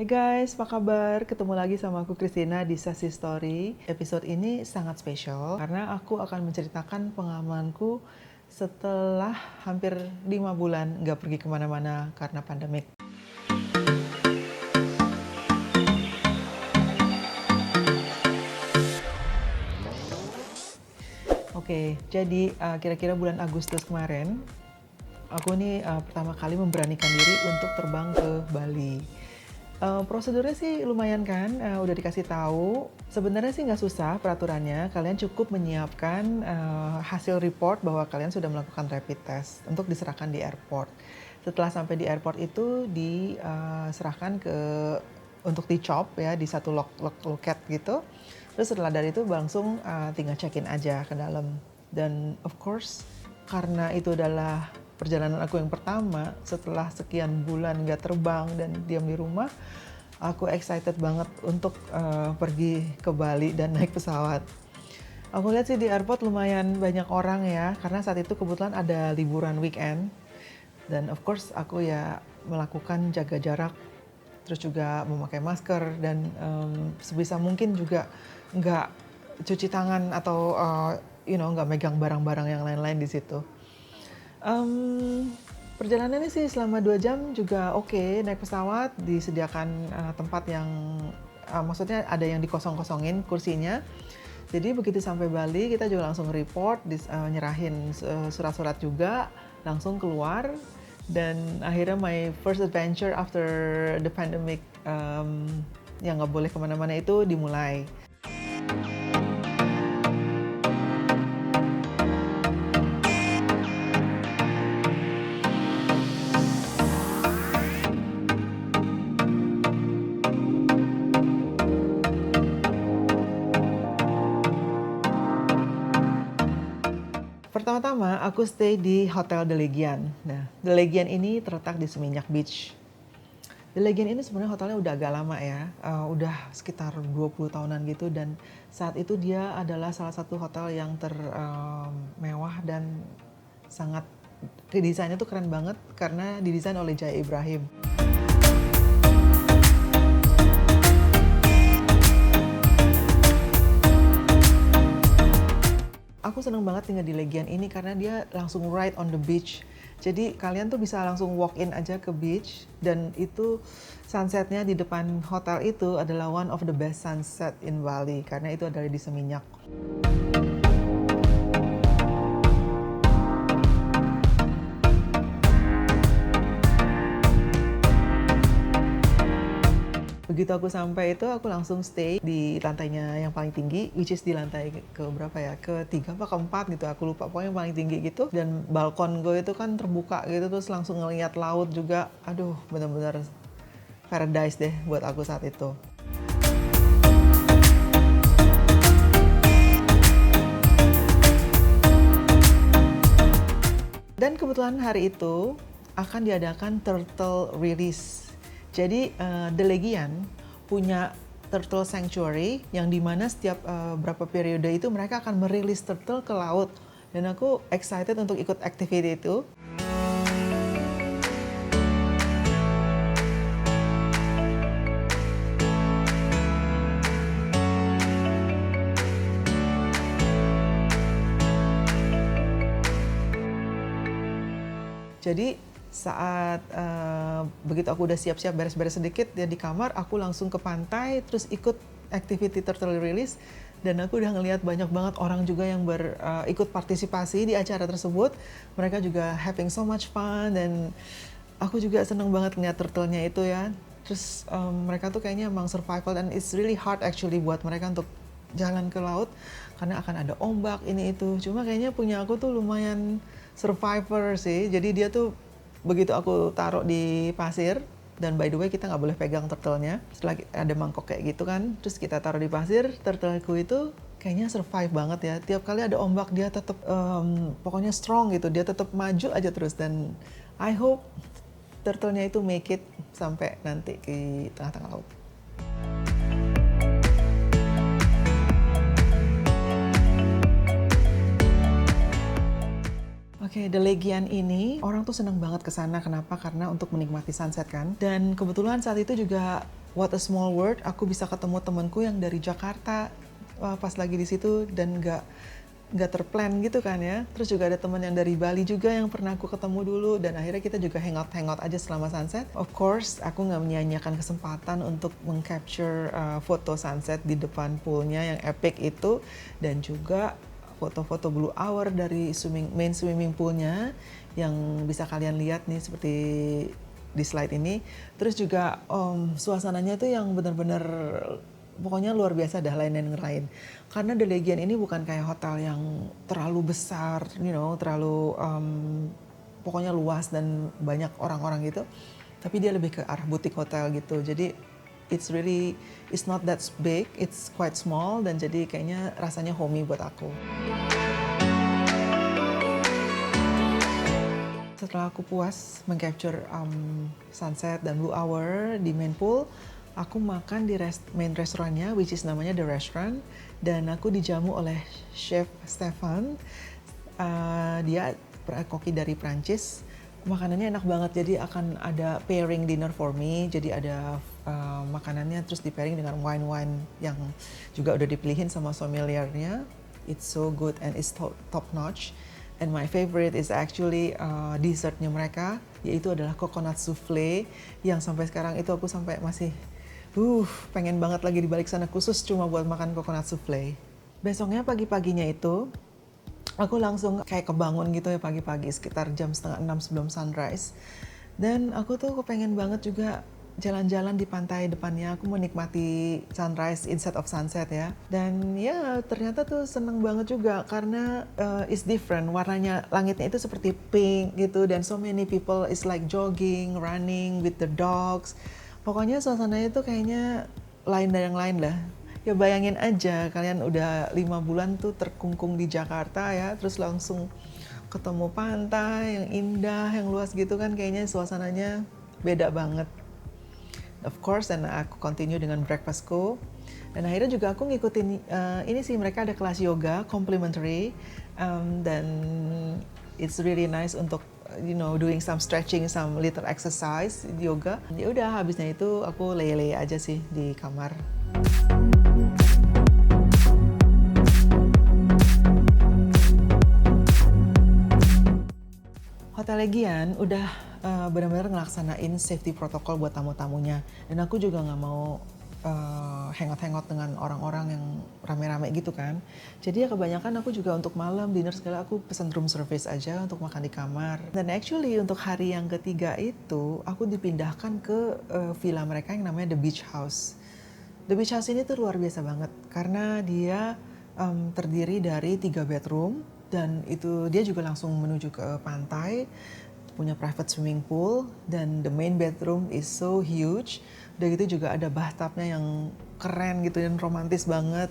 Guys, apa kabar? Ketemu lagi sama aku Christina di Sassy Story. Episode ini sangat spesial karena aku akan menceritakan pengalamanku setelah hampir 5 bulan nggak pergi kemana-mana karena pandemik. Oke, jadi kira-kira bulan Agustus kemarin, aku nih pertama kali memberanikan diri untuk terbang ke Bali. Prosedurnya sih lumayan kan, udah dikasih tahu. Sebenarnya sih nggak susah peraturannya, kalian cukup menyiapkan hasil report bahwa kalian sudah melakukan rapid test untuk diserahkan di airport. Setelah sampai di airport itu diserahkan untuk dicop ya di satu loket gitu. Terus setelah dari itu langsung tinggal check-in aja ke dalam. Dan of course karena itu adalah perjalanan aku yang pertama setelah sekian bulan gak terbang dan diam di rumah, aku excited banget untuk pergi ke Bali dan naik pesawat. Aku lihat sih di airport lumayan banyak orang ya, karena saat itu kebetulan ada liburan weekend. Dan of course aku ya melakukan jaga jarak, terus juga memakai masker dan sebisa mungkin juga nggak cuci tangan atau nggak megang barang-barang yang lain-lain di situ. Perjalanannya sih selama 2 jam juga oke, naik pesawat disediakan tempat yang maksudnya ada yang dikosong-kosongin kursinya. Jadi begitu sampai Bali kita juga langsung report, nyerahin surat-surat juga, langsung keluar. Dan akhirnya my first adventure after the pandemic yang nggak boleh kemana-mana itu dimulai. Pertama-tama aku stay di Hotel The Legian. Nah, The Legian ini terletak di Seminyak Beach. The Legian ini sebenarnya hotelnya udah agak lama ya, udah sekitar 20 tahunan gitu, dan saat itu dia adalah salah satu hotel yang termewah dan sangat, desainnya tuh keren banget karena didesain oleh Jaya Ibrahim. Aku seneng banget tinggal di Legian ini karena dia langsung right on the beach. Jadi kalian tuh bisa langsung walk in aja ke beach, dan itu sunsetnya di depan hotel itu adalah one of the best sunset in Bali karena itu ada di Seminyak. Begitu aku sampai itu aku langsung stay di lantainya yang paling tinggi, which is di lantai ke berapa ya, ke-3 apa ke-4 gitu, aku lupa, pokoknya yang paling tinggi gitu. Dan balkon gue itu kan terbuka gitu, terus langsung ngeliat laut juga. Aduh, bener-bener paradise deh buat aku saat itu. Dan kebetulan hari itu akan diadakan turtle release. Jadi The Legian punya turtle sanctuary yang dimana setiap berapa periode itu mereka akan merilis turtle ke laut. Dan aku excited untuk ikut activity itu. Jadi saat begitu aku udah siap-siap beres-beres sedikit ya di kamar, aku langsung ke pantai terus ikut activity turtle release, dan aku udah ngelihat banyak banget orang juga yang ikut partisipasi di acara tersebut. Mereka juga having so much fun, dan aku juga seneng banget ngeliat turtle-nya itu ya. Terus mereka tuh kayaknya emang survival, dan it's really hard actually buat mereka untuk jalan ke laut karena akan ada ombak ini itu. Cuma kayaknya punya aku tuh lumayan survivor sih. Jadi dia tuh begitu aku taruh di pasir, dan by the way kita nggak boleh pegang turtle-nya, setelah ada mangkok kayak gitu kan, terus kita taruh di pasir, turtle-ku itu kayaknya survive banget ya. Tiap kali ada ombak dia tetap pokoknya strong gitu, dia tetap maju aja terus. Dan I hope turtle-nya itu make it sampai nanti ke tengah-tengah laut. Oke, The Legian ini orang tuh seneng banget ke sana. Kenapa? Karena untuk menikmati sunset kan. Dan kebetulan saat itu juga what a small world, aku bisa ketemu temanku yang dari Jakarta pas lagi di situ dan nggak terplan gitu kan ya. Terus juga ada teman yang dari Bali juga yang pernah aku ketemu dulu, dan akhirnya kita juga hangout aja selama sunset. Of course, aku nggak menyia-nyiakan kesempatan untuk mengcapture foto sunset di depan poolnya yang epic itu, dan juga foto-foto blue hour dari main swimming poolnya yang bisa kalian lihat nih seperti di slide ini. Terus juga suasananya itu yang benar-benar pokoknya luar biasa dah, lain dan lain. Karena The Legian ini bukan kayak hotel yang terlalu besar, terlalu pokoknya luas dan banyak orang-orang gitu. Tapi dia lebih ke arah butik hotel gitu. Jadi it's not that big, it's quite small, dan jadi kayaknya rasanya homey buat aku. Setelah aku puas mengcapture sunset dan blue hour di main pool, aku makan di main restorannya, which is namanya The Restaurant, dan aku dijamu oleh Chef Stefan. Dia koki dari Prancis. Makanannya enak banget, jadi akan ada pairing dinner for me. Jadi ada makanannya terus di pairing dengan wine yang juga udah dipilihin sama sommeliernya. It's so good and it's top notch. And my favorite is actually dessertnya mereka, yaitu adalah coconut souffle, yang sampai sekarang itu aku sampai masih pengen banget lagi dibalik sana khusus cuma buat makan coconut souffle. Besoknya pagi-paginya itu aku langsung kayak kebangun gitu ya pagi-pagi sekitar jam 5:30 sebelum sunrise. Dan aku tuh kepengen banget juga jalan-jalan di pantai depannya. Aku menikmati sunrise instead of sunset ya. Dan ya ternyata tuh seneng banget juga karena it's different. Warnanya langitnya itu seperti pink gitu, dan so many people is like jogging, running with the dogs. Pokoknya suasananya itu kayaknya lain dari yang lain lah. Ya bayangin aja kalian udah 5 bulan tuh terkungkung di Jakarta ya, terus langsung ketemu pantai yang indah, yang luas gitu kan, kayaknya suasananya beda banget. Of course, dan aku continue dengan breakfastku. Dan akhirnya juga aku ngikutin ini sih, mereka ada kelas yoga complimentary, dan it's really nice untuk doing some stretching, some little exercise yoga. Ya udah, habisnya itu aku leye-leye aja sih di kamar. Hotel Legian udah benar-benar ngelaksanain safety protokol buat tamu-tamunya, dan aku juga nggak mau hangout dengan orang-orang yang rame-rame gitu kan. Jadi ya kebanyakan aku juga untuk malam dinner segala aku pesan room service aja untuk makan di kamar. Dan actually untuk hari yang ketiga itu aku dipindahkan ke villa mereka yang namanya The Beach House. The Beach House ini tuh luar biasa banget karena dia terdiri dari 3 bedroom, dan itu dia juga langsung menuju ke pantai, punya private swimming pool, dan the main bedroom is so huge. Udah gitu juga ada bathtubnya yang keren gitu dan romantis banget.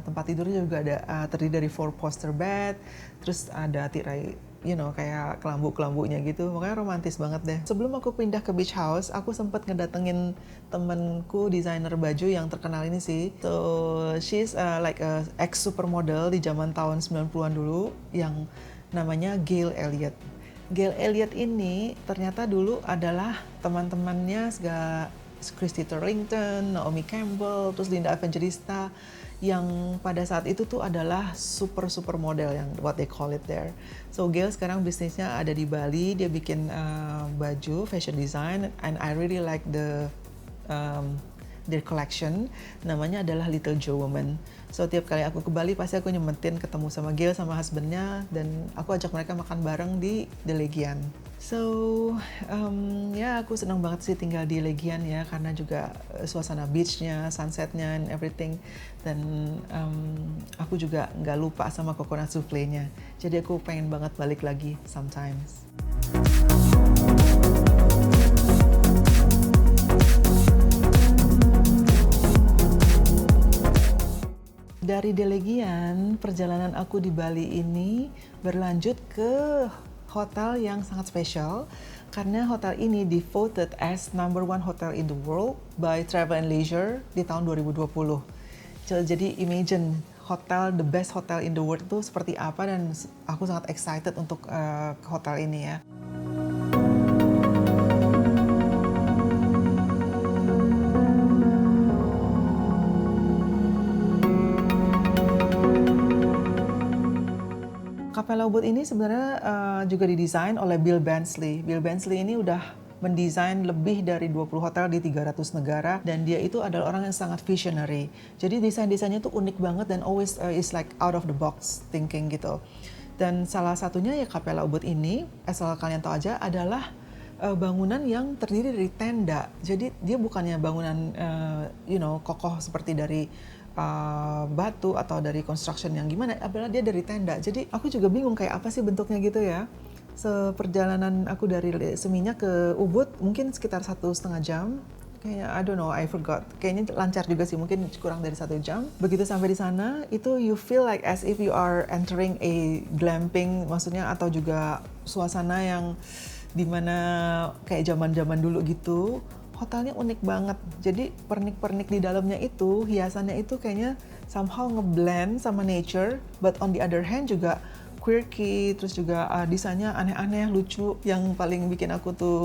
Tempat tidurnya juga ada terdiri dari 4-poster bed, terus ada tirai kayak kelambu-kelambunya gitu, makanya romantis banget deh. Sebelum aku pindah ke beach house, aku sempat ngedatengin temenku desainer baju yang terkenal ini sih. So she's like a ex supermodel di zaman tahun 90-an dulu yang namanya Gail Elliott. Gail Elliott ini ternyata dulu adalah teman-temannya segala Christy Turlington, Naomi Campbell, terus Linda Evangelista, yang pada saat itu tuh adalah super model yang what they call it there. So Gail sekarang bisnisnya ada di Bali, dia bikin baju, fashion design, and I really like their collection. Namanya adalah Little Joe Woman. So tiap kali aku ke Bali pasti aku nyempetin ketemu sama Gail sama husbandnya, dan aku ajak mereka makan bareng di The Legian. So ya aku senang banget sih tinggal di Legian ya, karena juga suasana beachnya, sunsetnya, and everything. Dan aku juga nggak lupa sama coconut souffle-nya. Jadi aku pengen banget balik lagi sometimes. Dari The Legian, perjalanan aku di Bali ini berlanjut ke hotel yang sangat spesial, karena hotel ini voted as #1 hotel in the world by Travel and Leisure di tahun 2020. Jadi imagine hotel, the best hotel in the world itu seperti apa, dan aku sangat excited untuk ke hotel ini ya. Capella Ubud ini sebenarnya juga didesain oleh Bill Bensley. Bill Bensley ini udah mendesain lebih dari 20 hotel di 300 negara dan dia itu adalah orang yang sangat visionary. Jadi desain-desainnya tuh unik banget dan always is like out of the box thinking gitu. Dan salah satunya ya Capella Ubud ini, asal kalian tahu aja, adalah bangunan yang terdiri dari tenda. Jadi dia bukannya bangunan kokoh seperti dari batu atau dari construction yang gimana, adalah dia dari tenda. Jadi aku juga bingung kayak apa sih bentuknya gitu ya. Seperjalanan aku dari Seminyak ke Ubud mungkin sekitar 1,5 jam. Kayaknya I don't know, I forgot. Kayaknya lancar juga sih, mungkin kurang dari 1 jam. Begitu sampai di sana, itu you feel like as if you are entering a glamping, maksudnya atau juga suasana yang dimana kayak zaman-zaman dulu gitu. Hotelnya unik banget. Jadi pernik-pernik di dalamnya itu, hiasannya itu kayaknya somehow ngeblend sama nature, but on the other hand juga quirky, terus juga desainnya aneh-aneh, lucu. Yang paling bikin aku tuh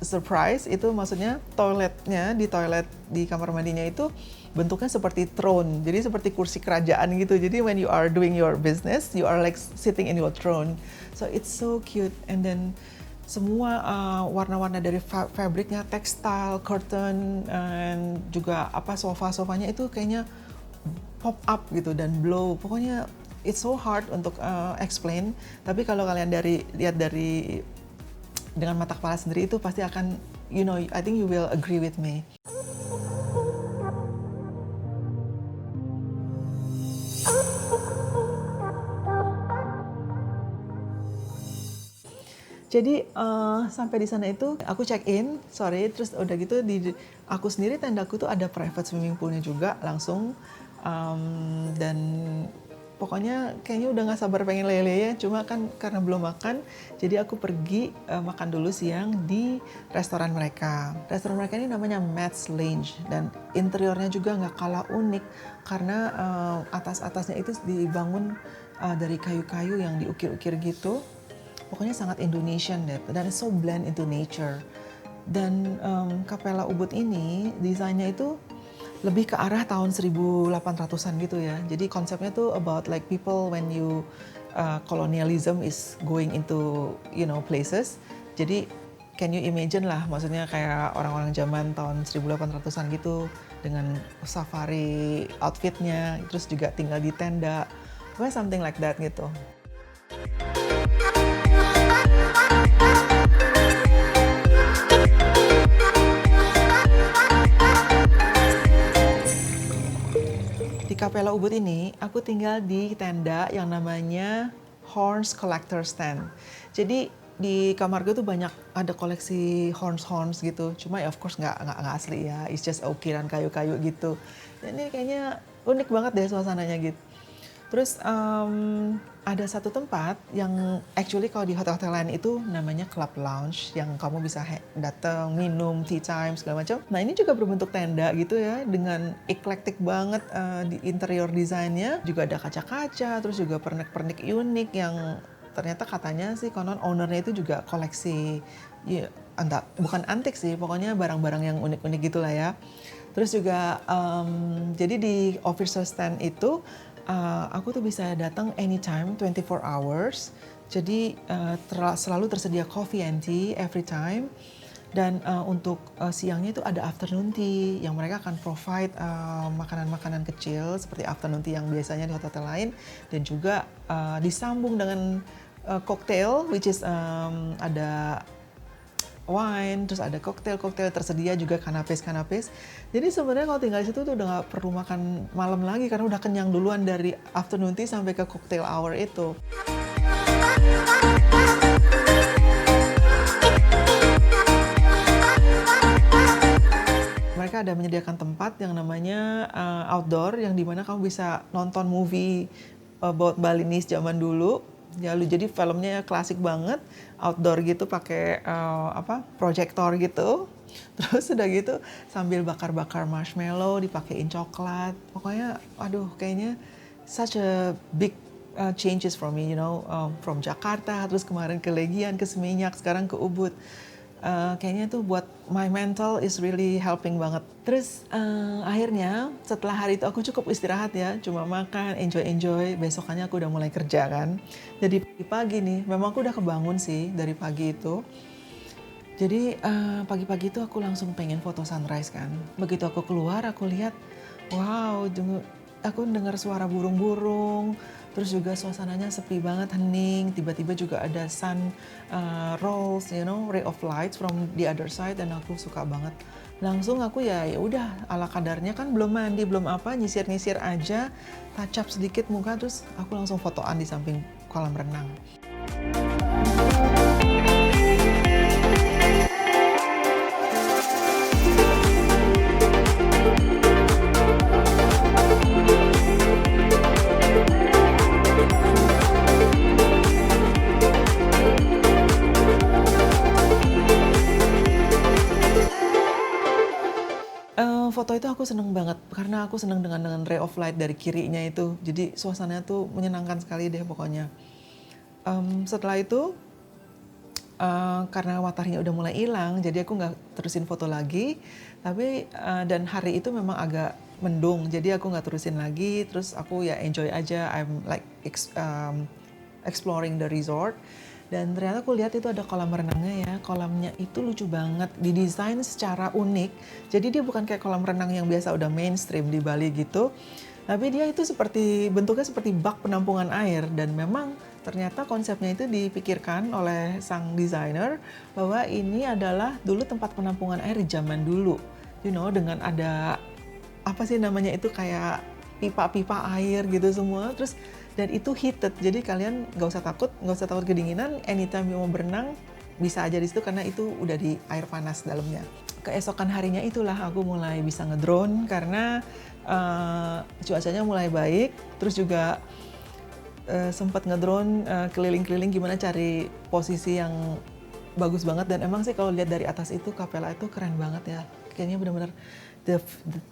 surprise itu maksudnya toiletnya, di toilet di kamar mandinya itu bentuknya seperti throne, jadi seperti kursi kerajaan gitu. Jadi when you are doing your business, you are like sitting in your throne. So it's so cute. And then semua warna-warna dari fabriknya, textile, curtain, and juga sofa-sofanya itu kayaknya pop up gitu dan blow. Pokoknya it's so hard untuk explain. Tapi kalau kalian lihat dari dengan mata kepala sendiri itu pasti akan, I think you will agree with me. Jadi sampai di sana itu aku check in, terus udah gitu aku sendiri tendaku tuh ada private swimming poolnya juga langsung, dan pokoknya kayaknya udah nggak sabar pengen lele ya, cuma kan karena belum makan, jadi aku pergi makan dulu siang di restoran mereka. Restoran mereka ini namanya Matt's Lounge dan interiornya juga nggak kalah unik karena atas-atasnya itu dibangun dari kayu-kayu yang diukir-ukir gitu. Pokoknya sangat Indonesian deh, dan so blend into nature. Dan Capella Ubud ini desainnya itu lebih ke arah tahun 1800-an gitu ya. Jadi konsepnya tuh about like people when you colonialism is going into places. Jadi can you imagine lah, maksudnya kayak orang-orang zaman tahun 1800-an gitu dengan safari outfitnya, terus juga tinggal di tenda, pokoknya something like that gitu. Di Capella Ubud ini, aku tinggal di tenda yang namanya Horns Collector Stand. Jadi di kamarku tuh banyak ada koleksi horns gitu. Cuma ya of course nggak asli ya, it's just ukiran kayu-kayu gitu. Dan ini kayaknya unik banget deh suasananya gitu. Terus ada satu tempat yang actually kalau di hotel-hotel lain itu namanya club lounge, yang kamu bisa datang, minum, tea time, segala macam. Nah ini juga berbentuk tenda gitu ya, dengan eclectic banget di interior desainnya. Juga ada kaca-kaca, terus juga pernik-pernik unik yang ternyata katanya sih konon ownernya itu juga koleksi, ya bukan antik sih, pokoknya barang-barang yang unik-unik gitulah ya. Terus juga jadi di officer stand itu aku tuh bisa datang anytime, 24 hours. Jadi selalu tersedia coffee and tea every time. Dan untuk siangnya itu ada afternoon tea yang mereka akan provide makanan-makanan kecil seperti afternoon tea yang biasanya di hotel lain. Dan juga disambung dengan cocktail, which is ada wine, terus ada koktail tersedia juga, kanapes. Jadi sebenarnya kalau tinggal di situ tuh udah nggak perlu makan malam lagi karena udah kenyang duluan dari afternoon tea sampai ke cocktail hour itu. Mereka ada menyediakan tempat yang namanya outdoor, yang dimana kamu bisa nonton movie about Balinese zaman dulu. Ya, jadi filmnya klasik banget, outdoor gitu, pakai proyektor gitu. Terus udah gitu sambil bakar-bakar marshmallow, dipakein coklat. Pokoknya aduh kayaknya such a big changes for me, from Jakarta, terus kemarin ke Legian, ke Seminyak, sekarang ke Ubud. Kayaknya tuh buat my mental is really helping banget. Terus akhirnya setelah hari itu aku cukup istirahat ya, cuma makan, enjoy. Besokannya aku udah mulai kerja kan. Jadi pagi nih, memang aku udah kebangun sih dari pagi itu. Jadi pagi-pagi itu aku langsung pengen foto sunrise kan. Begitu aku keluar, aku lihat, wow, aku dengar suara burung-burung. Terus juga suasananya sepi banget, hening. Tiba-tiba juga ada sun rolls, ray of light from the other side, dan aku suka banget. Langsung aku ya udah ala kadarnya kan, belum mandi, belum apa, nyisir-nyisir aja, touch up sedikit muka, terus aku langsung fotoan di samping kolam renang. Foto itu aku seneng banget karena aku seneng dengan ray of light dari kirinya itu. Jadi suasananya tuh menyenangkan sekali deh pokoknya. Setelah itu karena mataharinya udah mulai hilang, jadi aku nggak terusin foto lagi. Tapi dan hari itu memang agak mendung, jadi aku nggak terusin lagi. Terus aku ya enjoy aja. I'm like exploring the resort. Dan ternyata aku lihat itu ada kolam renangnya ya. Kolamnya itu lucu banget, didesain secara unik. Jadi dia bukan kayak kolam renang yang biasa udah mainstream di Bali gitu. Tapi dia itu bentuknya seperti bak penampungan air. Dan memang ternyata konsepnya itu dipikirkan oleh sang desainer bahwa ini adalah dulu tempat penampungan air di zaman dulu. Dengan ada apa sih namanya itu, kayak pipa-pipa air gitu semua. Dan itu heated, jadi kalian nggak usah takut kedinginan. Anytime mau berenang bisa aja di situ karena itu udah di air panas dalamnya. Keesokan harinya itulah aku mulai bisa ngedrone karena cuacanya mulai baik. Terus juga sempat ngedrone keliling-keliling gimana cari posisi yang bagus banget. Dan emang sih kalau lihat dari atas itu Capella itu keren banget ya. Kayaknya benar-benar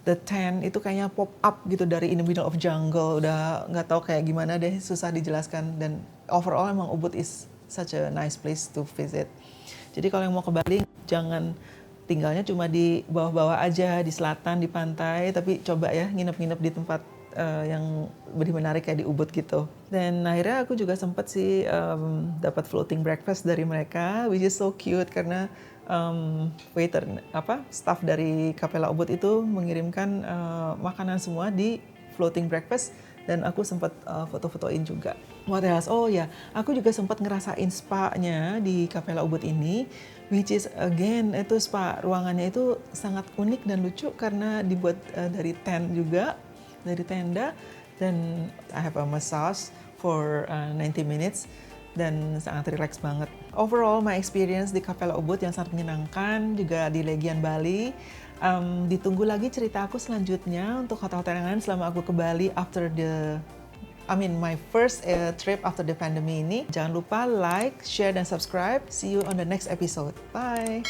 the tent itu kayaknya pop up gitu dari in the middle of jungle. Udah nggak tahu kayak gimana deh, susah dijelaskan. Dan overall emang Ubud is such a nice place to visit. Jadi kalau yang mau ke Bali jangan tinggalnya cuma di bawah-bawah aja, di selatan, di pantai, tapi coba ya nginep-nginep di tempat yang lebih menarik kayak di Ubud gitu. Dan akhirnya aku juga sempat sih dapat floating breakfast dari mereka, which is so cute karena staff dari Capella Ubud itu mengirimkan makanan semua di floating breakfast. Dan aku sempat foto-fotoin juga. What else? Oh ya, aku juga sempat ngerasain spa-nya di Capella Ubud ini, which is again itu spa ruangannya itu sangat unik dan lucu karena dibuat dari tent juga, dari tenda. Dan I have a massage for 90 minutes dan sangat relax banget. Overall, my experience di Capella Ubud yang sangat menyenangkan, juga di Legian Bali. Ditunggu lagi cerita aku selanjutnya untuk hotel-hotel yang lain selama aku ke Bali my first trip after the pandemic ini. Jangan lupa like, share, dan subscribe. See you on the next episode. Bye!